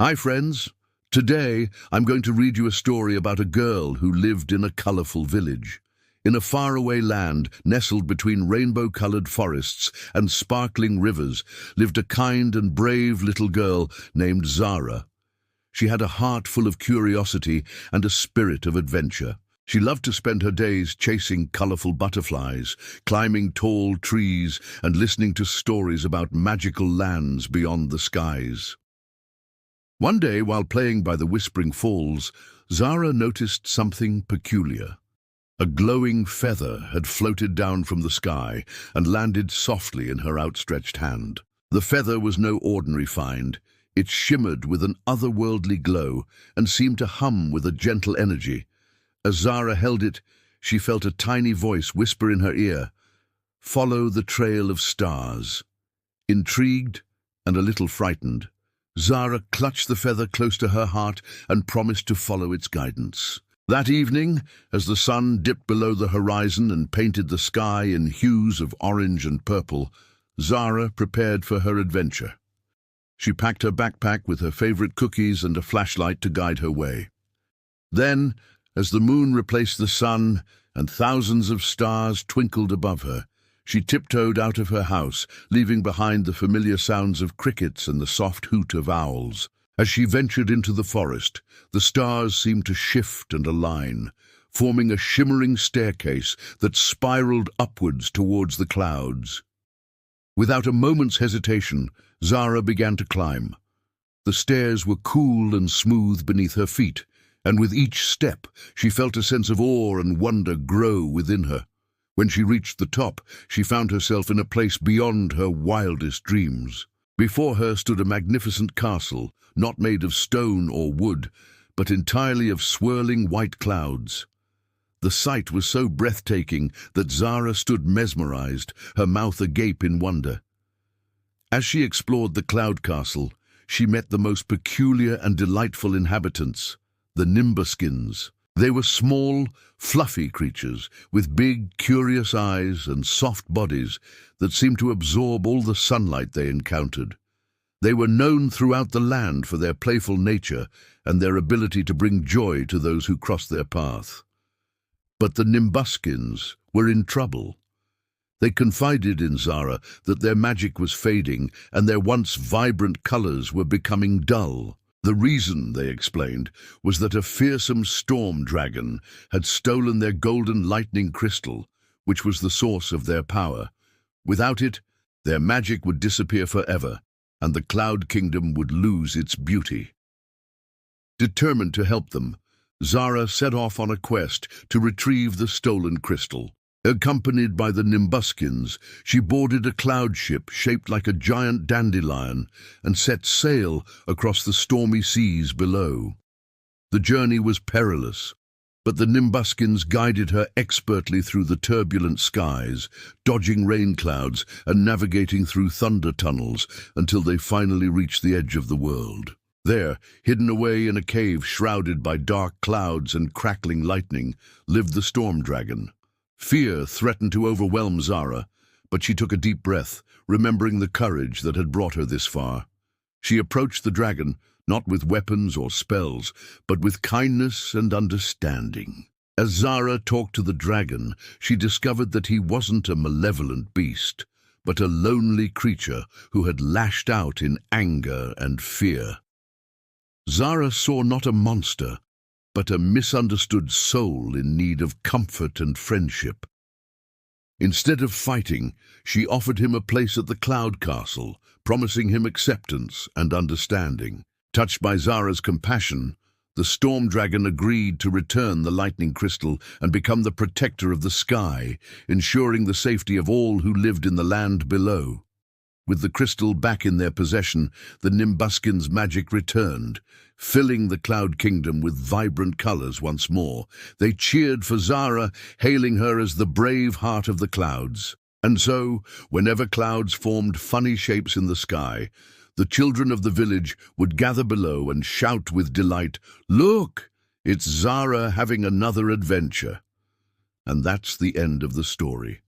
Hi friends, today I'm going to read you a story about a girl who lived in a colorful village. In a faraway land, nestled between rainbow-colored forests and sparkling rivers, lived a kind and brave little girl named Zara. She had a heart full of curiosity and a spirit of adventure. She loved to spend her days chasing colorful butterflies, climbing tall trees, and listening to stories about magical lands beyond the skies. One day, while playing by the Whispering Falls, Zara noticed something peculiar. A glowing feather had floated down from the sky and landed softly in her outstretched hand. The feather was no ordinary find. It shimmered with an otherworldly glow and seemed to hum with a gentle energy. As Zara held it, she felt a tiny voice whisper in her ear, "Follow the trail of stars." Intrigued and a little frightened, Zara clutched the feather close to her heart and promised to follow its guidance. That evening, as the sun dipped below the horizon and painted the sky in hues of orange and purple, Zara prepared for her adventure. She packed her backpack with her favorite cookies and a flashlight to guide her way. Then, as the moon replaced the sun and thousands of stars twinkled above her, she tiptoed out of her house, leaving behind the familiar sounds of crickets and the soft hoot of owls. As she ventured into the forest, the stars seemed to shift and align, forming a shimmering staircase that spiraled upwards towards the clouds. Without a moment's hesitation, Zara began to climb. The stairs were cool and smooth beneath her feet, and with each step she felt a sense of awe and wonder grow within her. When she reached the top, she found herself in a place beyond her wildest dreams. Before her stood a magnificent castle, not made of stone or wood, but entirely of swirling white clouds. The sight was so breathtaking that Zara stood mesmerized, her mouth agape in wonder. As she explored the cloud castle, she met the most peculiar and delightful inhabitants, the Nimbuskins. They were small, fluffy creatures with big, curious eyes and soft bodies that seemed to absorb all the sunlight they encountered. They were known throughout the land for their playful nature and their ability to bring joy to those who crossed their path. But the Nimbuskins were in trouble. They confided in Zara that their magic was fading and their once vibrant colors were becoming dull. The reason, they explained, was that a fearsome storm dragon had stolen their golden lightning crystal, which was the source of their power. Without it, their magic would disappear forever, and the Cloud Kingdom would lose its beauty. Determined to help them, Zara set off on a quest to retrieve the stolen crystal. Accompanied by the Nimbuskins, she boarded a cloud ship shaped like a giant dandelion and set sail across the stormy seas below. The journey was perilous, but the Nimbuskins guided her expertly through the turbulent skies, dodging rain clouds and navigating through thunder tunnels until they finally reached the edge of the world. There, hidden away in a cave shrouded by dark clouds and crackling lightning, lived the storm dragon. Fear threatened to overwhelm Zara, but she took a deep breath, remembering the courage that had brought her this far. She approached the dragon, not with weapons or spells, but with kindness and understanding. As Zara talked to the dragon, she discovered that he wasn't a malevolent beast, but a lonely creature who had lashed out in anger and fear. Zara saw not a monster, but a misunderstood soul in need of comfort and friendship. Instead of fighting, she offered him a place at the Cloud Castle, promising him acceptance and understanding. Touched by Zara's compassion, the storm dragon agreed to return the lightning crystal and become the protector of the sky, ensuring the safety of all who lived in the land below. With the crystal back in their possession, the Nimbuskins' magic returned, filling the Cloud Kingdom with vibrant colors once more. They cheered for Zara, hailing her as the brave heart of the clouds. And so, whenever clouds formed funny shapes in the sky, the children of the village would gather below and shout with delight, "Look, it's Zara having another adventure." And that's the end of the story.